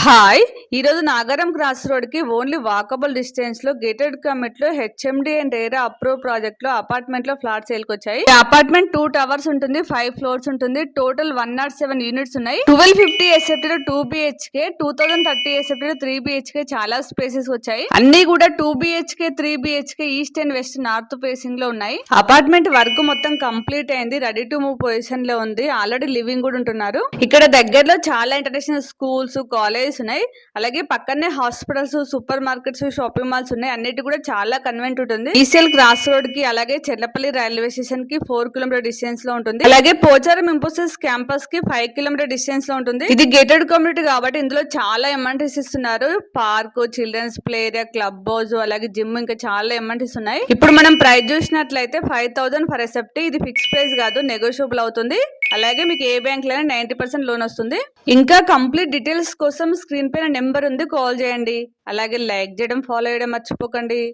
Hi! ఈరోజు Nagaram cross రోడ్‌కి only walkable డిస్టెన్స్‌లో గేటెడ్ కమ్యూనిటీలో హెచ్ఎండీ అండ్ రేరా అప్రూవ్ ప్రాజెక్ట్‌లో అపార్ట్మెంట్‌లో ఫ్లాట్ సేల్‌కొచ్చాయి. ఈ అపార్ట్మెంట్ 2 టవర్స్ ఉంటుంది. 5 ఫ్లోర్స్ ఉంటుంది. టోటల్ 107 యూనిట్స్ ఉన్నాయి. 1250 ఎస్ఎఫ్టీలో 2 బీహెచ్కే, 2030 ఎస్ఎఫ్టీలో 3 బీహెచ్కే చాలా స్పేసెస్ వచ్చాయి. అన్ని కూడా 2 BHK, 3 BHK east and west north facing లో ఉన్నాయి. అపార్ట్మెంట్ వర్క్ మొత్తం కంప్లీట్ అయింది. రెడీ టు మూవ్ పొజిషన్ లో ఉంది. ఆల్రెడీ లివింగ్ కూడా ఉంటున్నారు. ఇక్కడ దగ్గరలో చాలా ఇంటర్నేషనల్ స్కూల్స్, కాలేజెస్ ఉన్నాయి. అలాగే పక్కనే hospitals, super markets, shopping malls ఉన్నాయి. అన్నిటి కూడా చాలా కన్వెంట్ ఉంటుంది. ఈసీఎల్ క్రాస్ రోడ్ కి అలాగే చెర్లపల్లి రైల్వే స్టేషన్ కి 4 కిలోమీటర్ డిస్టెన్స్ లో ఉంటుంది. అలాగే పోచారం ఇంపోసిస్ క్యాంపస్ కి 5 కిలోమీటర్ డిస్టెన్స్ లో ఉంటుంది. ఇది గేటెడ్ కమ్యూనిటీ కాబట్టి ఇందులో చాలా అమౌంట్స్ ఇస్తున్నారు. Park, children's play area, club house, అలాగే జిమ్, ఇంకా చాలా అమౌంట్స్ ఉన్నాయి. ఇప్పుడు మనం ప్రైస్ చూసినట్లయితే 5000 ఫర్ ఎస్ఎఫ్టీ. ఇది ఫిక్స్ ప్రైస్ కాదు, నెగోషియబుల్ అవుతుంది. అలాగే మీకు ఏ బ్యాంక్ లో 90% లోన్ వస్తుంది. ఇంకా కంప్లీట్ డీటెయిల్స్ కోసం స్క్రీన్ పైన నెంబర్ ఉంది, కాల్ చేయండి. అలాగే లైక్ చేయడం, ఫాలో చేయడం మర్చిపోకండి.